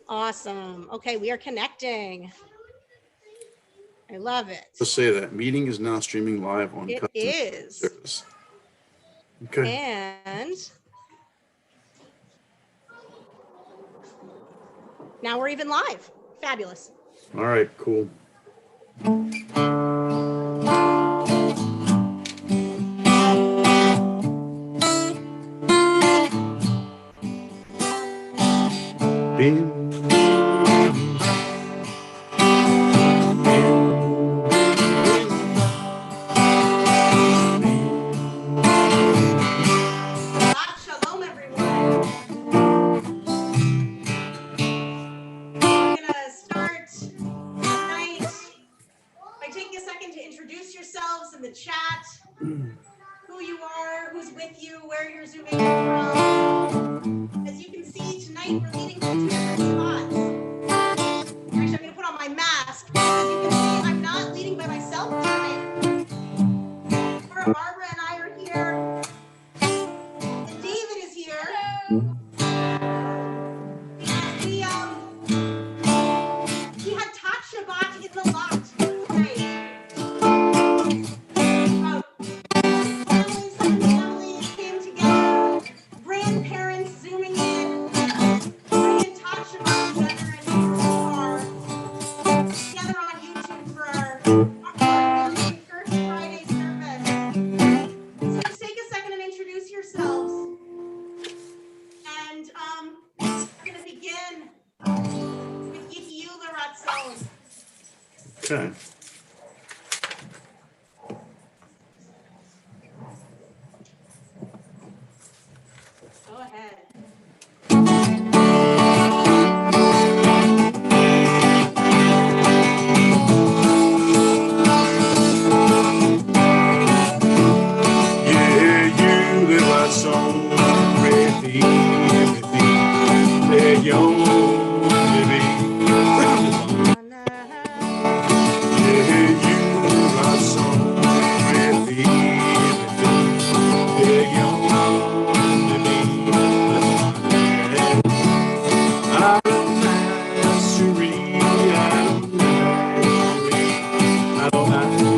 Awesome. Okay, we are connecting. I love it. Let's say that meeting is now streaming live on It is. Service. Okay. And now we're even live. Fabulous. All right, cool. Shalom, everyone. We're going to start tonight by taking a second to introduce yourselves in the chat, who you are, who's with you, where you're zooming in from. As you can see, tonight we're leading from 2 different spots. Actually, I'm going to put on my mask because as you can see, I'm not leading by myself tonight. Barbara and I are here, and David is here. We had Tot Shabbat in the lot tonight. Families came together, grandparents zooming in, bringing Tot Shabbat together in the car, together on YouTube for our first Friday service. So just take a second and introduce yourselves. And I'm going to begin with Yikiula Ratzon. Okay. Go ahead. Yeah, you live our song with the young baby. Yeah, you live our song with the young baby. I don't mind Cherie, I don't mind Cherie.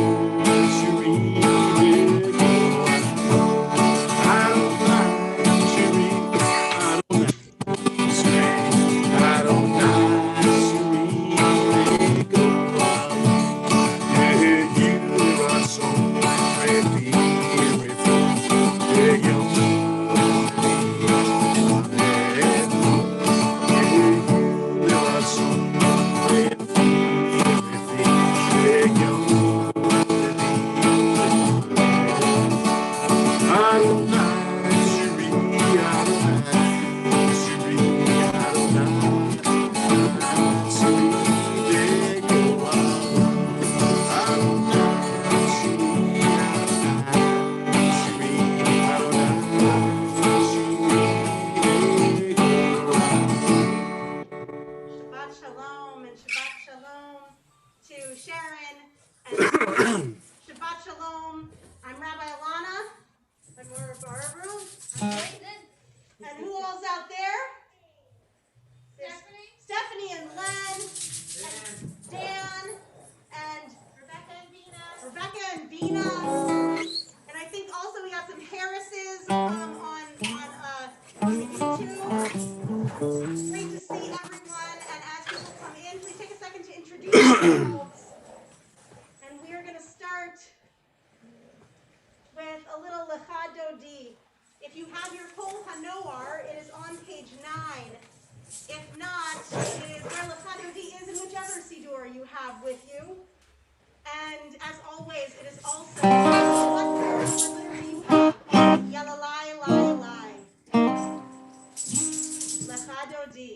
Shabbat Shalom and Shabbat Shalom to Sharon and Shabbat Shalom. I'm Rabbi Alana. I'm Laura Barbara. And who all's out there? Stephanie and Len and Dan and Rebecca and Bina. And I think also we got some Harrises on YouTube. Great to see everyone. And as people come in, please take a second to introduce yourselves. And we are going to start with a little Lecha Dodi. If you have your Kol HaNoar, it is on page 9. If not, it is where Lecha Dodi is in whichever Siddur you have with you. And as always, it is also whatever you have. Yalalai, lai, lai. Lecha Dodi.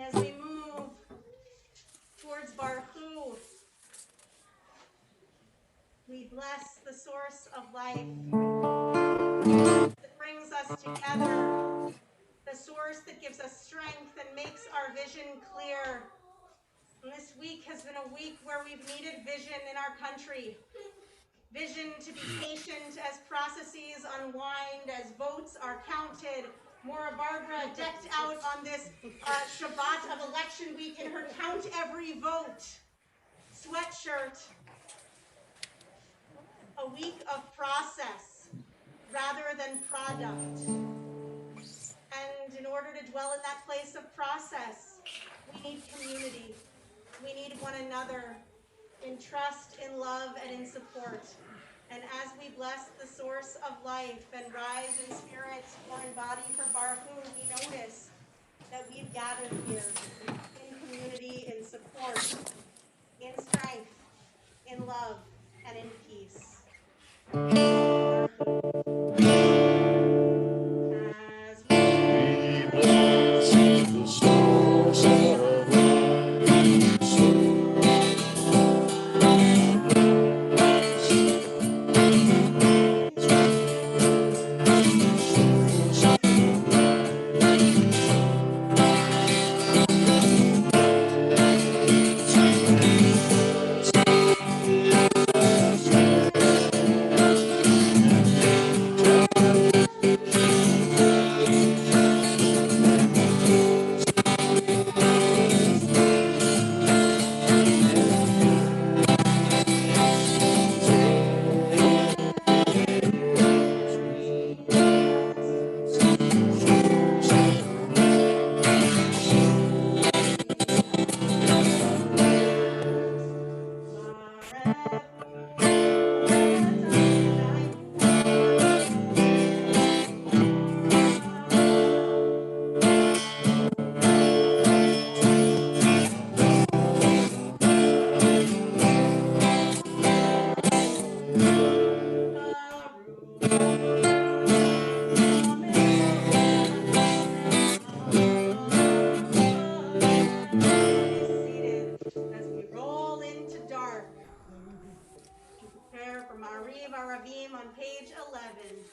And as we move towards Baruch, we bless the source of life that brings us together, the source that gives us strength and makes our vision clear. And this week has been a week where we've needed vision in our country. Vision to be patient as processes unwind, as votes are counted. Maura Barbara decked out on this Shabbat of election week in her Count Every Vote sweatshirt. A week of process rather than product. And in order to dwell in that place of process, we need community. We need one another in trust, in love, and in support. And as we bless the source of life and rise in spirit or in body for Baruch, we notice that we've gathered here in community, in support, in strength, in love, and in peace. As we bless the source of as we roll into dark to prepare for Mariv Aravim on page 11.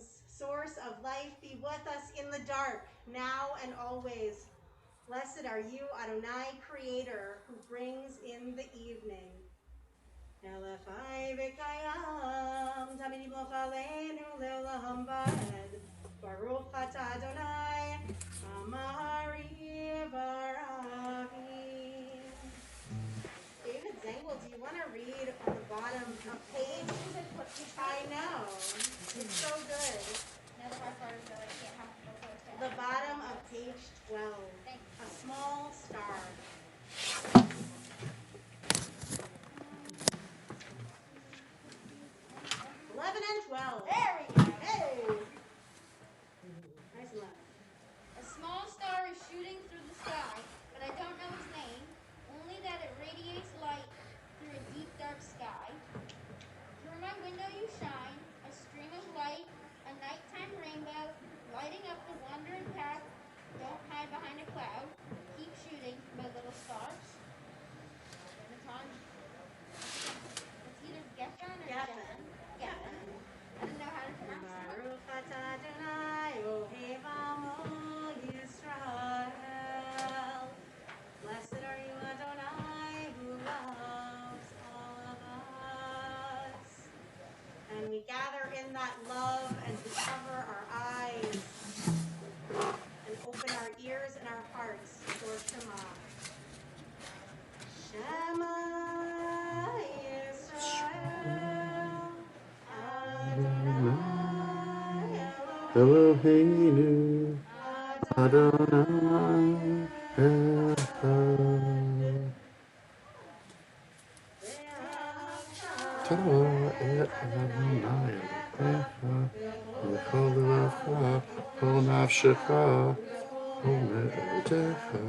beings, source of life, be with us in the dark, now and always. Blessed are you, Adonai, creator, who brings in the evening. Elefai v'kayam, tamid yimloch aleinu le'olam va'ed. Baruch atah Adonai, Amari Baravim. David Zengel, do you want to read on the bottom of page? I know. It's so good. The bottom of page 12. A small star. 11 and 12. There we go. Hey! Nice and loud. A small star is shooting through the sky, but I don't know its name, only that it radiates light through a deep, dark sky. Through my window you shine, a stream of light, a nighttime rainbow, lighting up the wandering path. Don't hide behind a cloud. Keep shooting, my little stars. It's either Geffen or Geffen. Geffen. I don't know how to pronounce it. Baruch atah Adonai, Ohev Amo Yisrael. Blessed are you, Adonai, who loves all of us. And we gather in that love and we cover our eyes and open our ears and our hearts for Shema. Shema Yisrael, Adonai Eloheinu, Adonai Adonai Adonai V'chol levacha, kol nafshecha, kol me'odecha,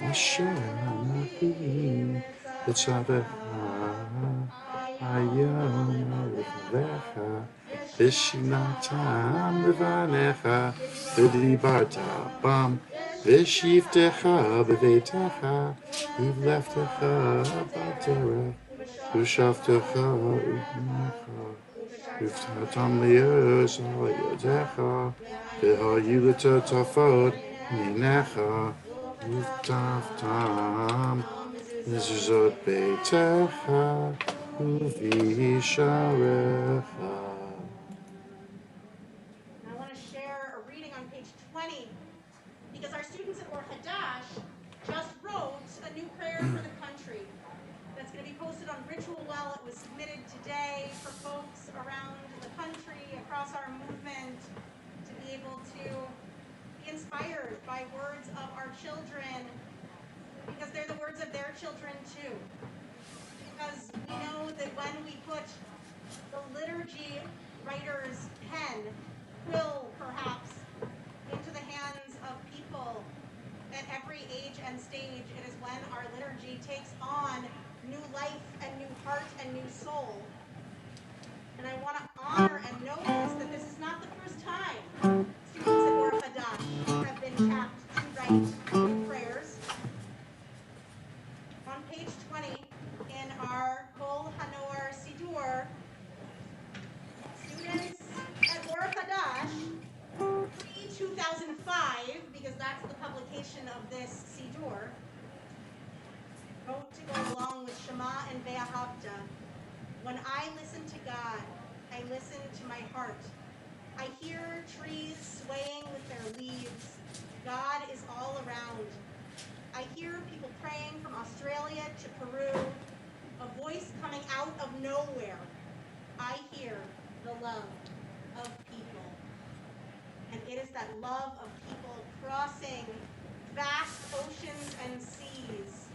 Asher Anachim B'tzadecha Hayom Levanecha V'shinatam Levanecha V'dibarta Bam V'shivtecha B'veitecha V'leftecha B'derech V'shavtecha U'necha V'vtatam Le'ez Ha'yadecha V'hayu L'totafot Minecha V'taftam V'zot Beitecha V'visharecha. I want to share a reading on page 20 because our students at Hadash just wrote a new prayer for the country that's going to be posted on Ritual Well. It was submitted today for folks around the country, across our movement, to be able to be inspired by words of our children because they're the words of their children too. Because we know that when we put the liturgy writer's pen, quill perhaps, into the hands of people at every age and stage, it is when our liturgy takes on new life and new heart and new soul. And I want to honor and notice that this is not the first time students at Or Hadash have been tapped to write prayers. On page 20 in our Kol Hanor Sidur, students at Or Hadash, pre-2005, because that's the publication of this Sidur, wrote to go along with Shema and Ve'ahavta. When I listen to God, I listen to my heart. I hear trees swaying with their leaves. God is all around. I hear people praying from Australia to Peru, a voice coming out of nowhere. I hear the love of people. And it is that love of people crossing vast oceans and seas.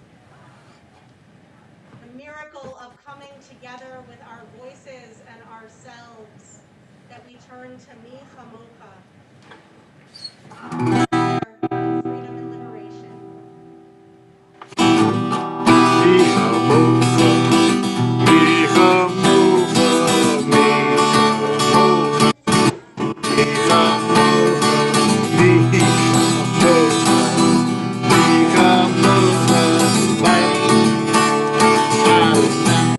The miracle of coming together with our voices and ourselves, that we turn to Mi Chamocha, freedom and liberation. Michamocha, Michamocha, Michamocha, Michamocha, Michamocha,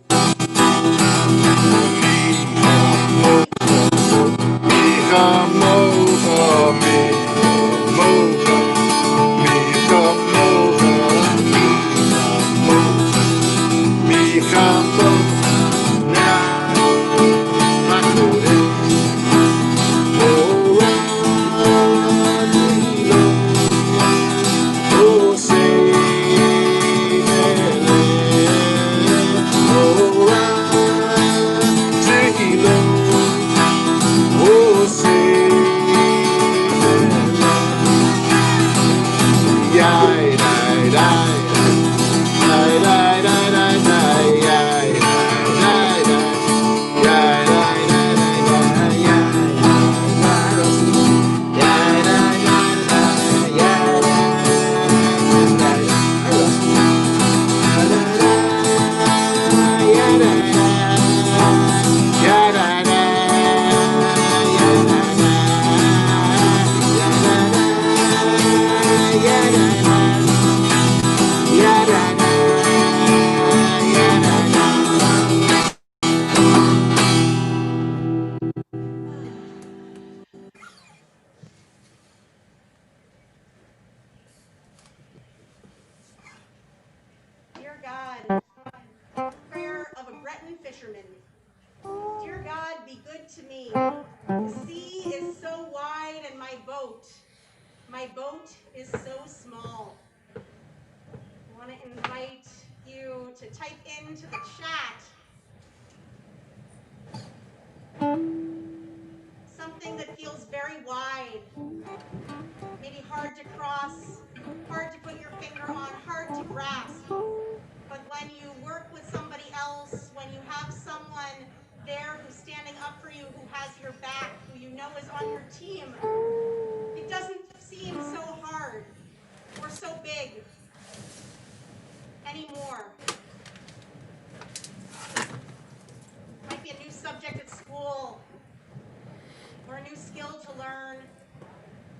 fisherman. Dear God, be good to me. The sea is so wide and my boat is so small. I want to invite you to type into the chat something that feels very wide, maybe hard to cross, hard to put your finger on, hard to grasp. But when you work with somebody else, when you have someone there who's standing up for you, who has your back, who you know is on your team, it doesn't seem so hard or so big anymore. Might be a new subject at school, or a new skill to learn,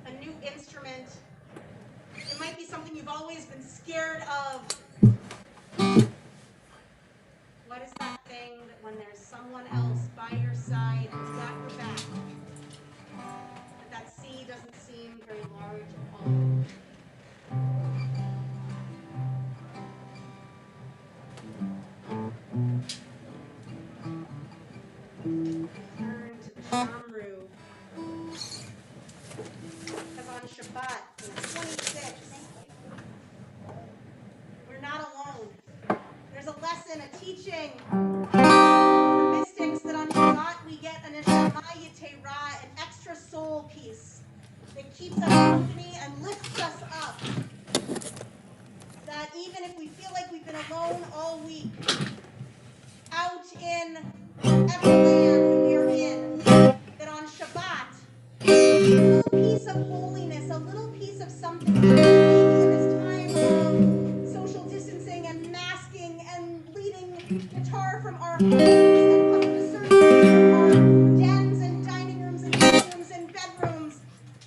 a new instrument. It might be something you've always been scared of. What is that thing that when there's someone else by your side who's got your back, that sea doesn't seem very large at all? Turn to the Shamru. Because on Shabbat, 26, we're not alone. There's a lesson, a teaching, the mystics, that on Shabbat we get an neshama yetera, an extra soul piece that keeps us company and lifts us up. That even if we feel like we've been alone all week, out in every land we're in, that on Shabbat, a little piece of holiness, a little piece of something, maybe in this time of social distancing and masking and leading guitar from our homes and public services from our dens and dining rooms and living rooms and bedrooms,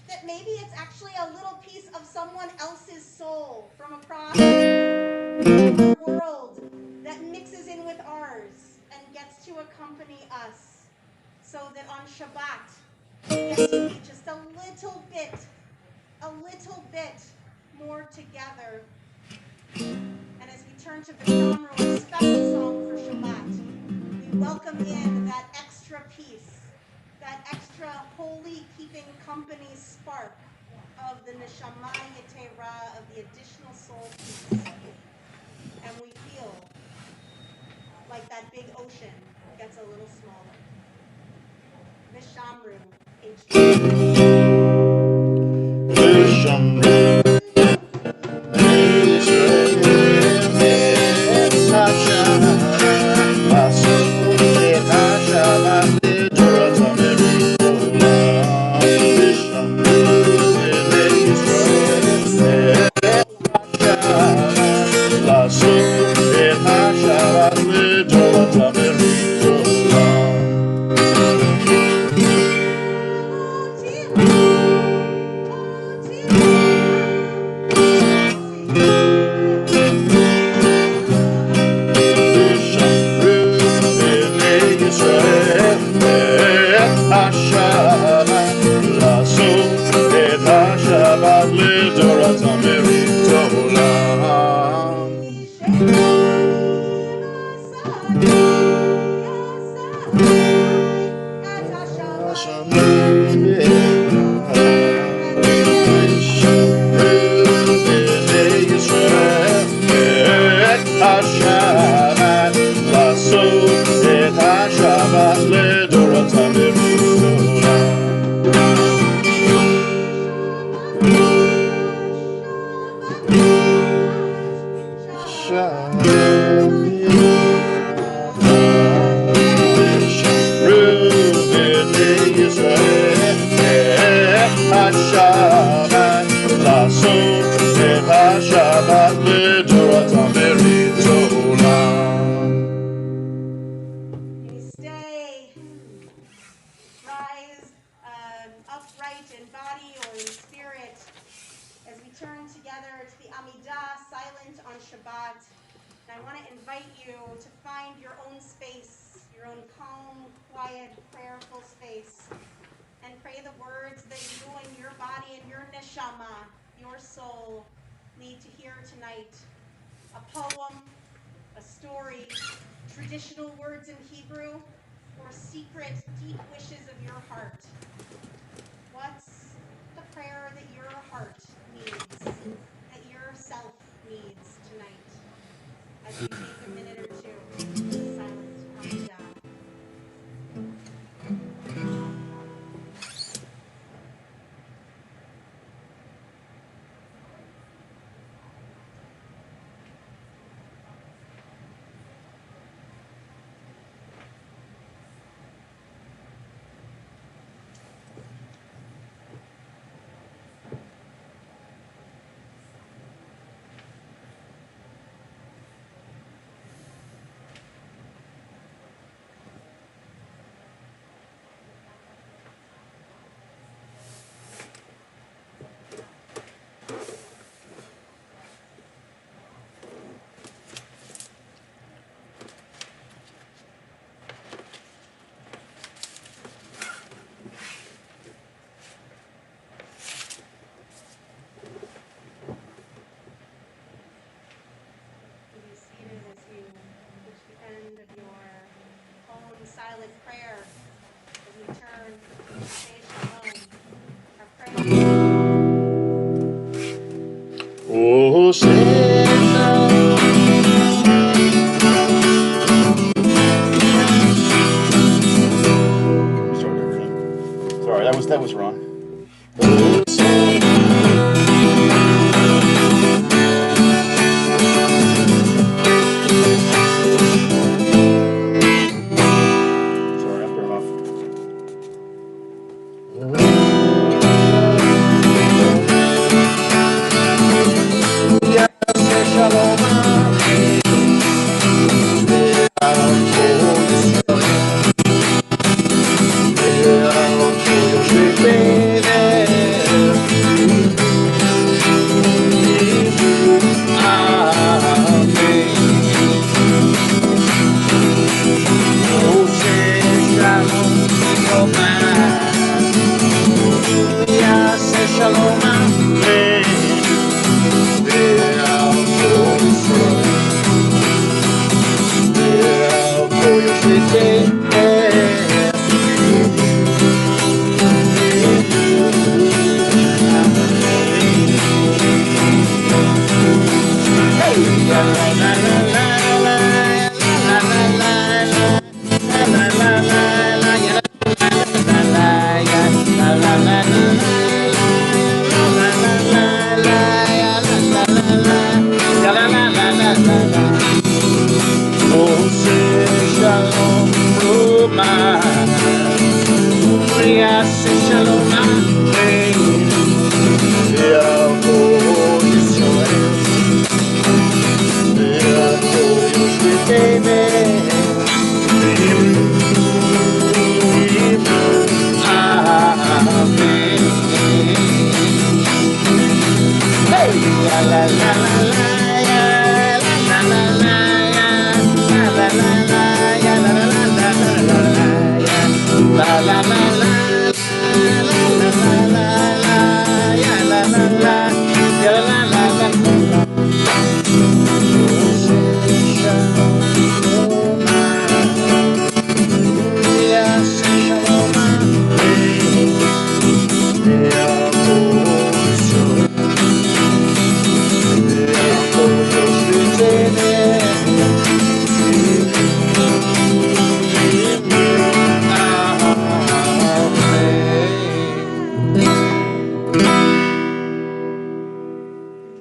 that maybe it's actually a little piece of someone else's soul from across the world that mixes in with ours and gets to accompany us, so that on Shabbat we get to be just a little bit more together. And as we turn to Vishamru, a special song for Shabbat, we welcome in that extra piece, that extra holy keeping company spark of the neshama yetera, of the additional soul piece. And we feel like that big ocean gets a little smaller. Vishamru, H2. Upright in body or in spirit, as we turn together to the Amidah, silent on Shabbat. And I want to invite you to find your own space, your own calm, quiet, prayerful space, and pray the words that you and your body and your neshama, your soul, need to hear tonight. A poem, a story, traditional words in Hebrew, or secret, deep wishes of your heart? What's the prayer that your heart needs, that your self needs tonight? As we take a minute or two to silence to calm down. Silent prayer as we turn to say shalom, our prayer. Oh, say sorry, that was wrong. Oh, say sorry, I'm turning off.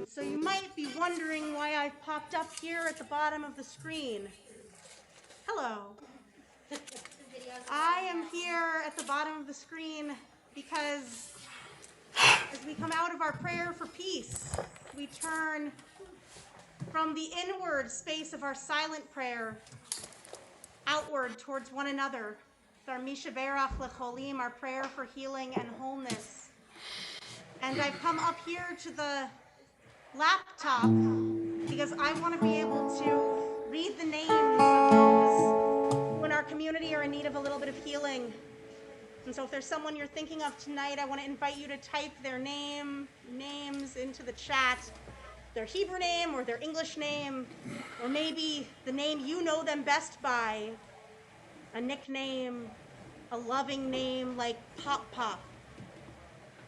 So you might be wondering why I've popped up here at the bottom of the screen. Hello. I am here at the bottom of the screen because as we come out of our prayer for peace, we turn from the inward space of our silent prayer outward towards one another. Our Misha Berach Lecholim, our prayer for healing and wholeness. And I've come up here to the laptop because I want to be able to read the names of those who in our community are in need of a little bit of healing. And so if there's someone you're thinking of tonight, I want to invite you to type their names into the chat their Hebrew name or their English name, or maybe the name you know them best by, a nickname, a loving name like Pop Pop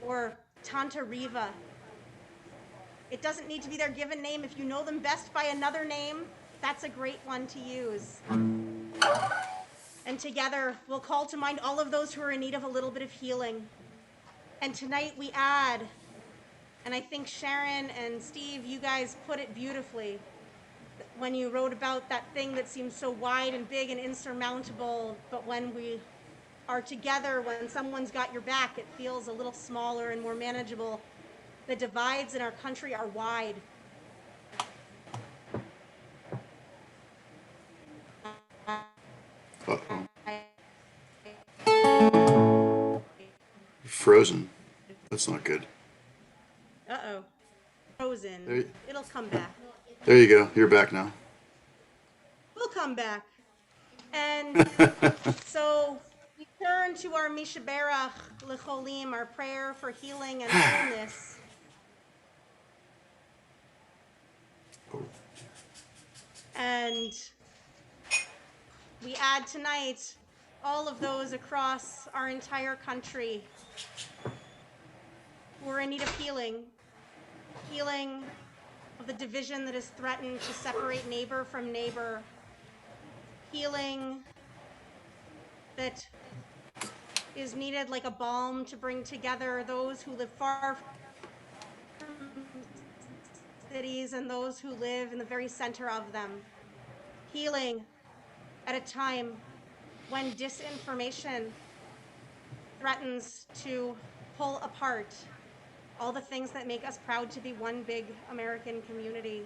or Tanta Riva. It doesn't need to be their given name. If you know them best by another name, that's a great one to use. And together, we'll call to mind all of those who are in need of a little bit of healing. And tonight we add, and I think Sharon and Steve, you guys put it beautifully when you wrote about that thing that seems so wide and big and insurmountable, but when we are together, when someone's got your back, it feels a little smaller and more manageable. The divides in our country are wide. Uh-oh. You're frozen. That's not good. Uh-oh. Frozen. There, It'll come back. there you go. You're back now. We'll come back. And so we turn to our Mishaberach Lecholim, our prayer for healing and wholeness. And we add tonight all of those across our entire country who are in need of healing, healing of the division that has threatened to separate neighbor from neighbor, healing that is needed like a balm to bring together those who live far from cities and those who live in the very center of them. Healing at a time when disinformation threatens to pull apart all the things that make us proud to be one big American community.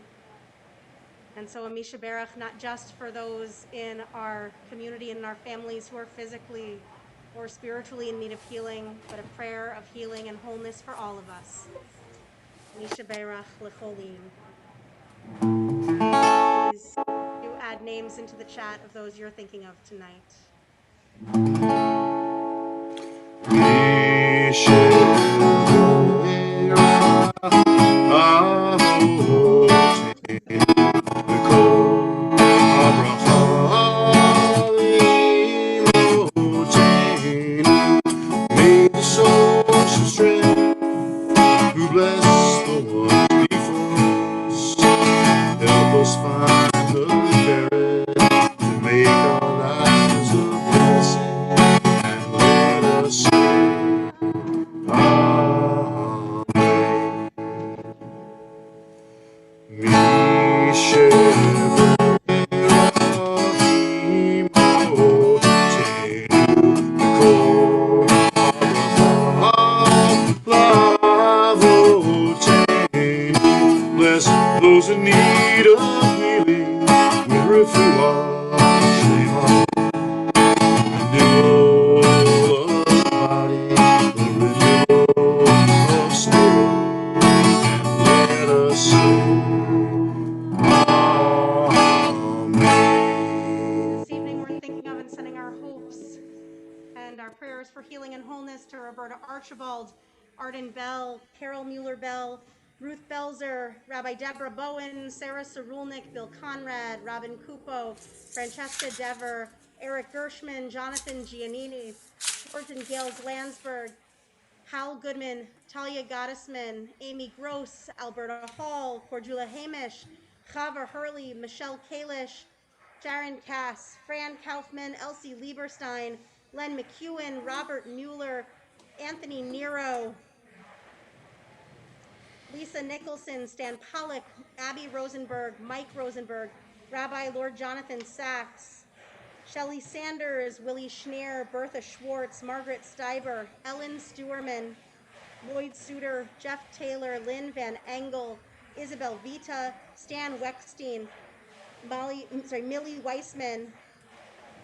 And so a Misha Berach, not just for those in our community and in our families who are physically or spiritually in need of healing, but a prayer of healing and wholeness for all of us. Misha Berach Lecholim. Please do add names into the chat of those you're thinking of tonight. May the souls of strength who bless the one before us help us find the merit to make our lives a blessing and let us say Amen. Bless those in need of healing with refuah, shema, renewal of body, the renewal of spirit, and let us say Amen. This evening we're thinking of and sending our hopes and our prayers for healing and wholeness to Roberta Archibald, Arden Bell, Carol Mueller-Bell, Ruth Belzer, Rabbi Deborah Bowen, Sarah Sarulnik, Bill Conrad, Robin Cupo, Francesca Dever, Eric Gershman, Jonathan Giannini, George and Gales Landsberg, Hal Goodman, Talia Gottesman, Amy Gross, Alberta Hall, Cordula Hamish, Chava Hurley, Michelle Kalish, Sharon Cass, Fran Kaufman, Elsie Lieberstein, Len McEwen, Robert Mueller, Anthony Nero, Lisa Nicholson, Stan Pollock, Abby Rosenberg, Mike Rosenberg, Rabbi Lord Jonathan Sachs, Shelley Sanders, Willie Schneer, Bertha Schwartz, Margaret Steiber, Ellen Stewerman, Lloyd Suter, Jeff Taylor, Lynn Van Engel, Isabel Vita, Stan Weckstein, Millie Weissman,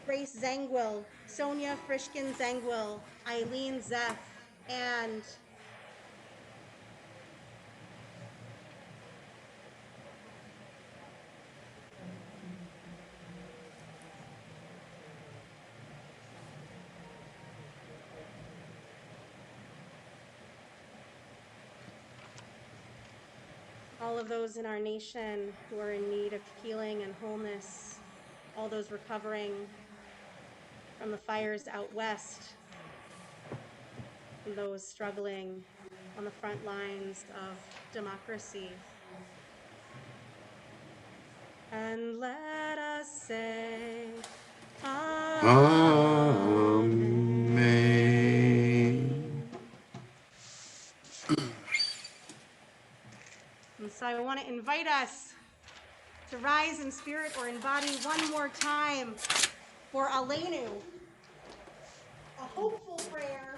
Grace Zangwill, Sonia Frischkin Zangwill, Eileen Zeff, and all of those in our nation who are in need of healing and wholeness, all those recovering from the fires out west, and those struggling on the front lines of democracy. And let us say, Amen. And so I want to invite us to rise in spirit or in body one more time for Aleinu, a hopeful prayer,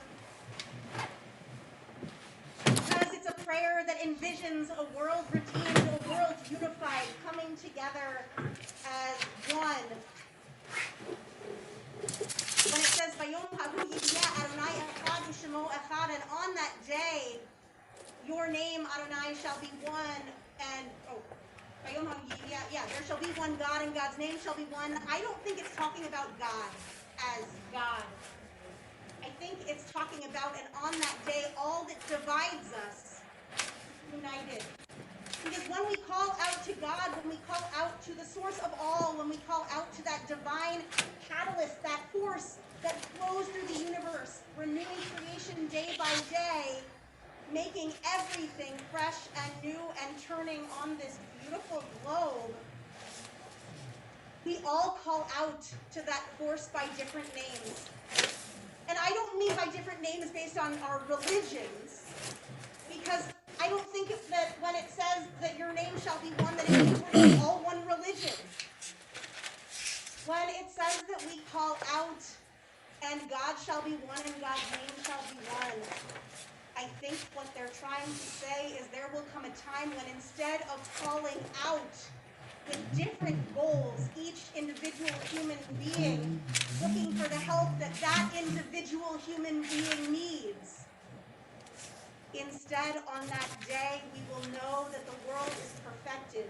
because it's a prayer that envisions a world redeemed, a world unified, coming together as one. When it says, Vayom hahu yivya Adonai echad u'shemo echad, and on that day, your name, Adonai, shall be one, and, Vayom hahu yivya, there shall be one God, and God's name shall be one. I don't think it's talking about God as God. I think it's talking about, and on that day, all that divides us united. Because when we call out to God, when we call out to the source of all, when we call out to that divine catalyst, that force that flows through the universe, renewing creation day by day, making everything fresh and new and turning on this beautiful globe, we all call out to that force by different names. And I don't mean by different names based on our religions, because I don't think that when it says that your name shall be one, that it means we're all one religion. When it says that we call out and God shall be one and God's name shall be one, I think what they're trying to say is there will come a time when instead of calling out with different goals, each individual human being looking for the help that that individual human being needs, instead, on that day, we will know that the world is perfected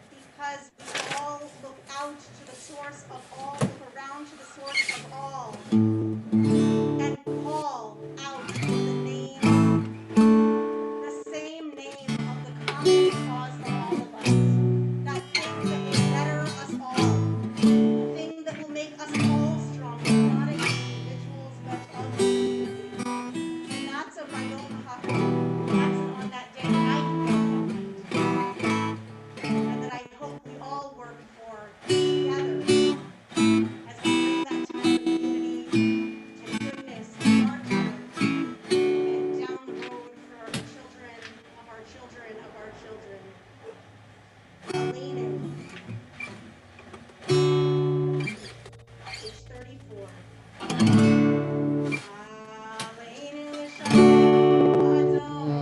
because we all look out to the source of all, look around to the source of all, and call out the name, the same name of the common cause of all of us, that thing that will better us all, the thing that will make us all stronger, not as individuals, but of community. And that's a Vayom Hahu. That's an on that day that I can and that I hope we all work for together as we bring that time of unity and goodness in our time and down the road for our children of our children of our children. Aleinu, page 34. Aleinu Yisrael, Adon,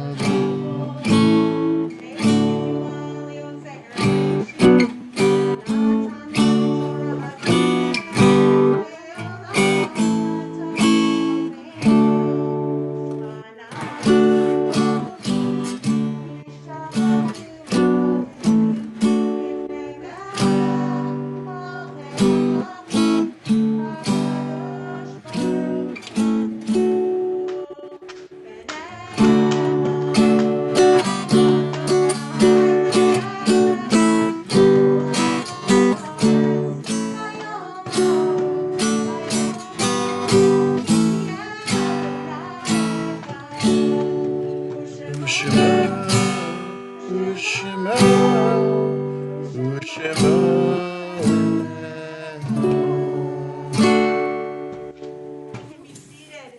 can be seated.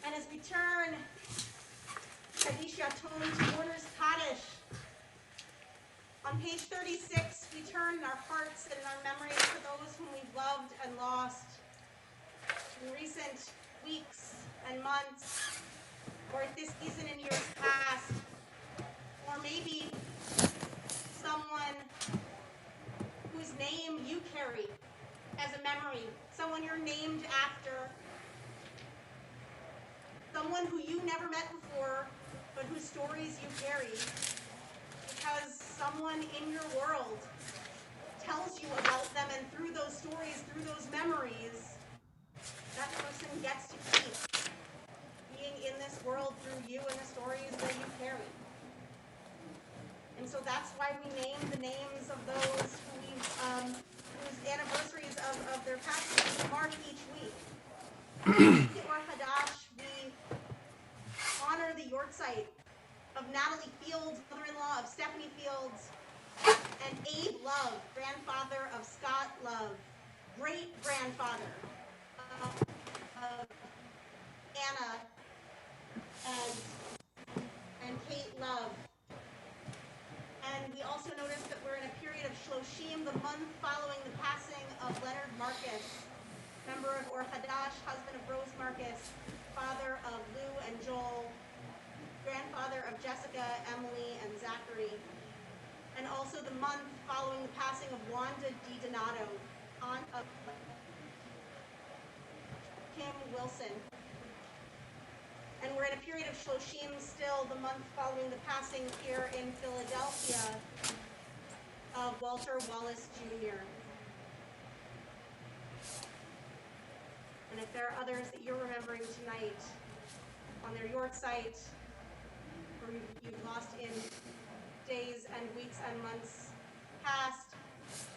And as we turn Hadash to Mourner's Hadash, on page 36, we turn our hearts and our memories to those whom we've loved and lost in recent weeks and months, or at this season in years past, or maybe someone whose name you carry as a memory, someone you're named after, someone who you never met before, but whose stories you carry, because someone in your world tells you about them, and through those stories, through those memories, that person gets to keep being in this world through you and the stories that you carry. And Or Hadash, we honor the Yortzeit of Natalie Fields, mother-in-law of Stephanie Fields, and Abe Love, grandfather of Scott Love, great-grandfather of Anna and Kate Love. And we also noticed that we're in a period of Shloshim, the month following the passing of Leonard Marcus, member of Or Hadash, husband of Rose Marcus, father of Lou and Joel, grandfather of Jessica, Emily, and Zachary. And also the month following the passing of Wanda DiDonato, aunt of Kim Wilson. And we're in a period of Shloshim still, the month following the passing here in Philadelphia of Walter Wallace Jr. And if there are others that you're remembering tonight on their Yortzeit, or you've lost in days and weeks and months past,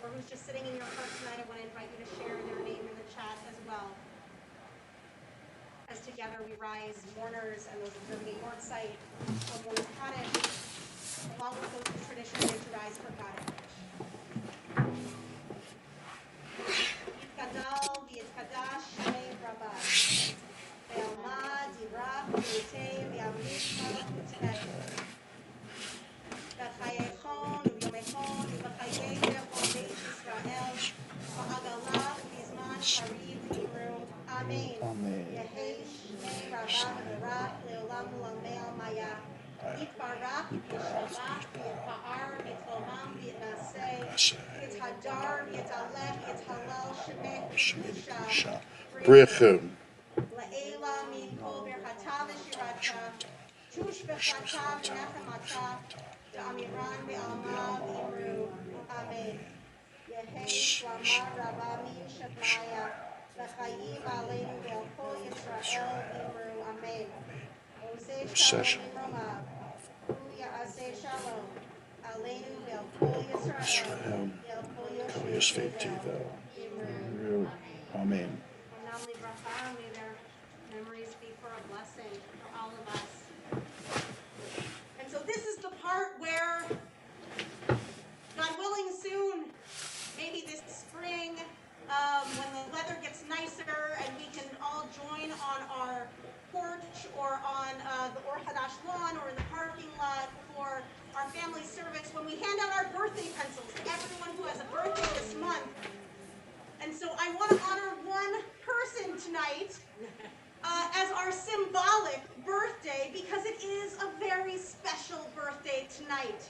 or who's just sitting in your heart tonight, I want to invite you to share their name in the chat as well. As together we rise, mourners and those observing a Yortzeit of mourning Hadash, along with those traditions to rise for Hadash. Yitkadal v'yitkadash shmei Rabbah, ve'alma dirach v'yitei v'yamlicha u'teh, v'chayechon u'yomechon u'v'chayei v'chol beit Yisrael, v'agalah v'zman shariv v'imru. Amen. Amen. Yehei shmei Rabbah v'rach le'olam u'lamei maya. Yitbarach v'yishabach v'yitpa'ar v'yitlomam v'yitnaseh. Yitzhadar v'yitalech v'yithalal shemeh v'yisha. Brichem. La'ela min kol berchata v'shirata. Tush v'chata v'nechemata. Da'amiran v'alma v'imru. Amen. Yehei shlamar Rabbah min shemaya. L'chaim aleinu ve'al kol Yisrael v'imru. Amen. Oseh shalom v'roma. Hu ya'aseh shalom. Aleinu ve'al kol Yisrael. Ve'al kol Yoshvei Teva. Imru. Amen. Onam livracha, may their memories be for a blessing for all of us. And so this is the part where, God willing, soon, maybe this spring, when the weather gets nicer and we can all join on our porch or on the Or Hadash lawn or in the parking lot for our family service, when we hand out our birthday pencils to everyone who has a birthday this month. And so I want to honor one person tonight as our symbolic birthday, because it is a very special birthday tonight.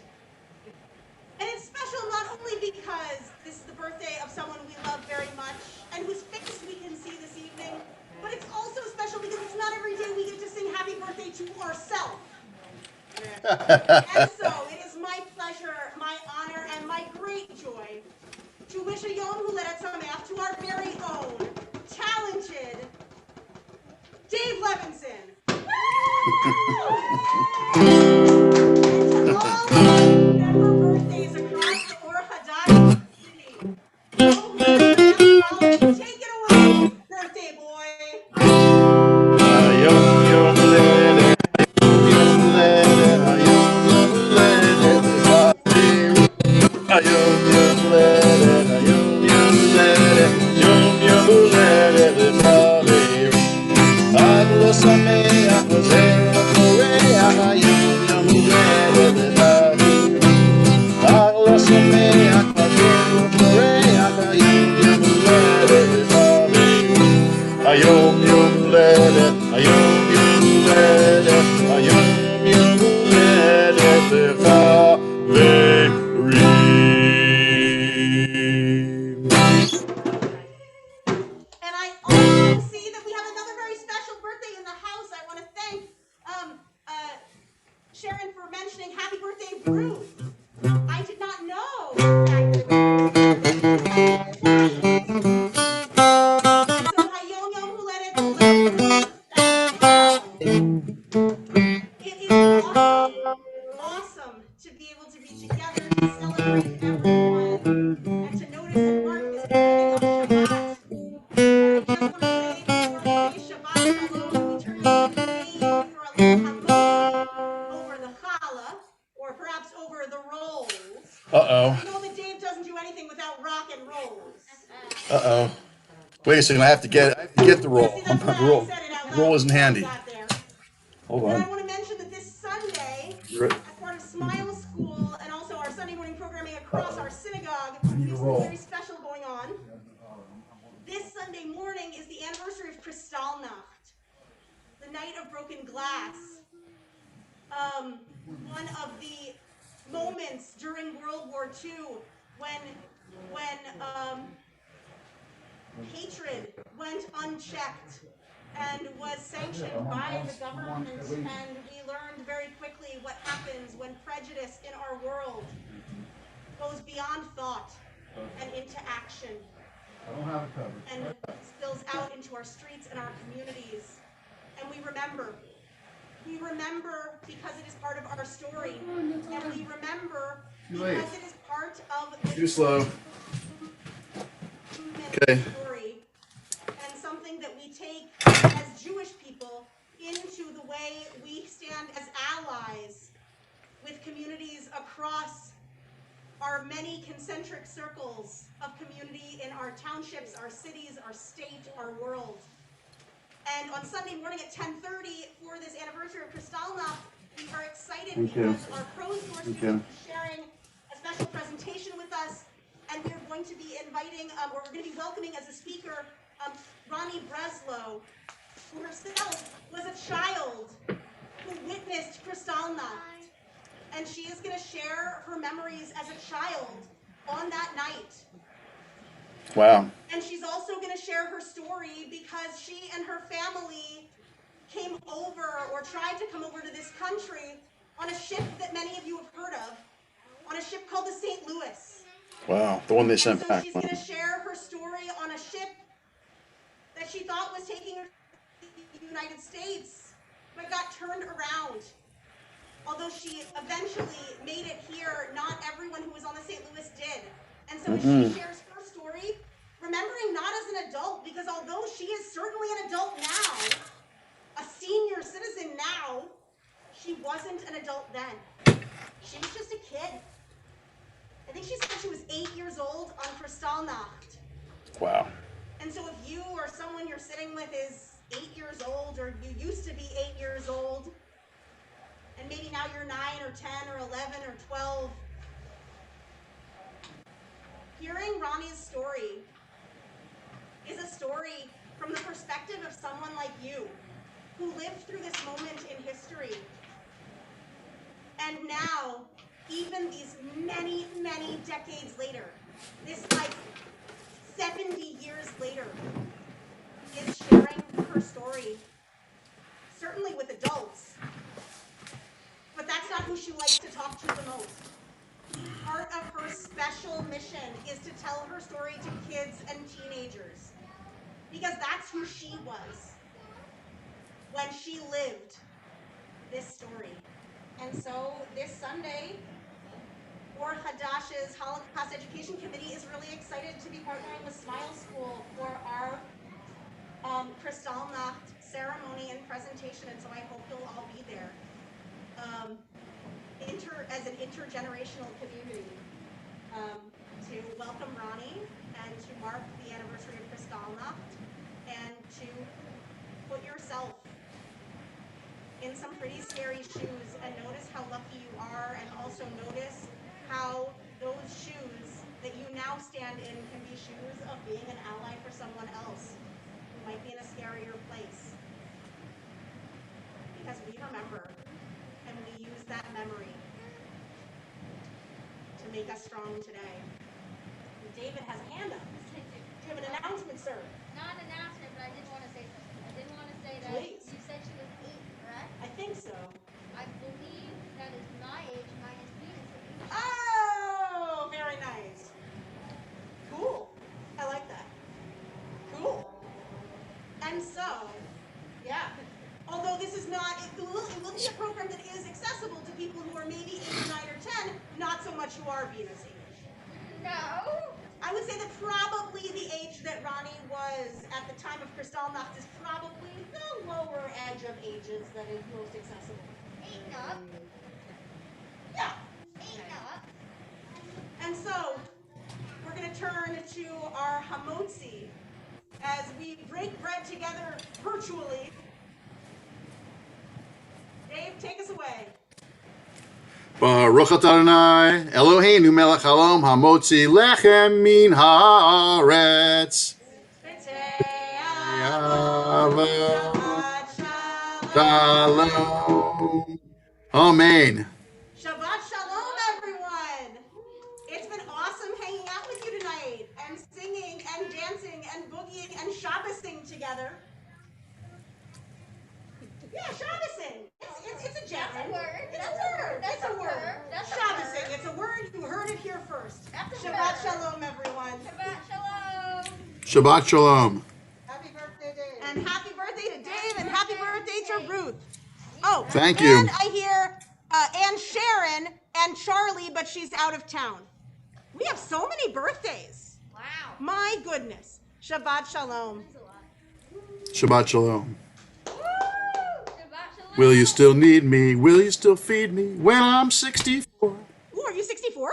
And it's special not only because this is the birthday of someone we love very much and whose face we can see this evening, but it's also special because it's not every day we get to sing happy birthday to ourselves. And so it is my pleasure, my honor, and my great joy to wish a Yom Huledet Sameach to our very own talented Dave Levinson. And to all the member birthdays across the Or Hadash community. Yom Huledet, take it away, birthday boy. Yom Yom Huledet, Yom Huledet, Yom Huledet, Yom Huledet, Ad lo sameach v'zeh koreach, Yom Huledet, Ad lo sameach v'zeh koreach, Yom Huledet, Ayom Yom Huledet, Ayom Yom Huledet, Ayom Yom Huledet lecha ve'rim. And I also see that we have another very special birthday in the house. I want to thank Sharon for mentioning happy birthday, Ruth. I did not know that. So Hayom Yom Huledet basically I have to get the roll. See, that's why I roll said it out loud. roll isn't before I handy. got there. Hold And I on. want to mention that this Sunday, You're right. as part of Smile School and also our Sunday morning programming across our synagogue, we have something very special going on. This Sunday morning is the anniversary of Kristallnacht, the night of broken glass. One of the moments during World War II when hatred went unchecked and was sanctioned by the government, and we learned very quickly what happens when prejudice in our world goes beyond thought and into action and spills out into our streets and our communities. And we remember because it is part of our story, and we remember because it is part of the Too slow. Okay. story, and something that we take as Jewish people into the way we stand as allies with communities across our many concentric circles of community in our townships, our cities, our state, our world. And on Sunday morning at 10:30 for this anniversary of Kristallnacht, we are excited because our Pro Source is going to be sharing a special presentation with us, and we are going to be inviting, or we're going to be welcoming as a speaker, Ronnie Breslow, who herself was a child who witnessed Kristallnacht. And she is going to share her memories as a child on that night. Wow. And she's also going to share her story because she and her family came over, or tried to come over to this country on a ship that many of you have heard of, on a ship called the St. Louis. Wow. The one they sent So back. she's going to share her story on a ship that she thought was taking her to the United States, but got turned around. Although she eventually made it here, not everyone who was on the St. Louis did. And so as she shares her story, remembering not as an adult, because although she is certainly an adult now, a senior citizen now, she wasn't an adult then. She was just a kid. I think she said she was 8 years old on Kristallnacht. Wow. And so if you or someone you're sitting with is 8 years old, or you used to be 8 years old, and maybe now you're 9 or 10 or 11 or 12, hearing Ronnie's story is a story from the perspective of someone like you, who lived through this moment in history. And now, even these many, many decades later, this like 70 years later, is sharing her story, certainly with adults, but that's not who she likes to talk to the most. Part of her special mission is to tell her story to kids and teenagers, because that's who she was when she lived this story. And so this Sunday, or Hadash's Holocaust Education Committee is really excited to be partnering with Smile School for our Kristallnacht ceremony and presentation, and so I hope you'll all be there. As an intergenerational community, to welcome Ronnie and to mark the anniversary of Kristallnacht, and to put yourself in some pretty scary shoes and notice how lucky you are, and also notice how those shoes that you now stand in can be shoes of being an ally for someone else who might be in a scarier place. Because we remember, and we use that memory to make us strong today. And David has a hand up. Do you have an announcement, sir? Not an announcement, but I did want to say something. I did want to say that Please. you said she was 8, correct? I think so. I believe that is my age minus Venus' age. Oh, very nice. Cool. I like that. Cool. And so, yeah. Although this is not, it will be a program that is accessible to people who are maybe 8, 9, or 10, not so much who are Venus age. No. I would say that probably the age that Ronnie was at the time of Kristallnacht is probably the lower edge of ages that is most accessible. 8 up. Yeah. 8 up. And so, we're going to turn to our Hamotzi as we break bread together virtually. Dave, take us away. Baruch atah Adonai Eloheinu melech haolam hamotzi lechem min haaretz. Shalom. Amen. Shabbat shalom, everyone. It's been awesome hanging out with you tonight and singing and dancing and boogieing and Shabbosing together. Yeah, Shabbosing. It's a gem. That's a word. It's a word. That's It's a a word. word. That's a Shabbosing. word. It's a word. You heard it here first. That's a Shabbat word. shalom, everyone. Shabbat shalom. Shabbat shalom. Happy birthday, Dave. And happy birthday to Dave and happy birthday to Ruth. Oh, Thank you. And I hear and Sharon and Charlie, but she's out of town. We have so many birthdays. Wow. My goodness. Shabbat shalom. Shabbat shalom. Shabbat shalom. Will you still need me? Will you still feed me when I'm 64? Ooh, are you 64?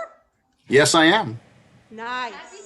Yes, I am. Nice. Happy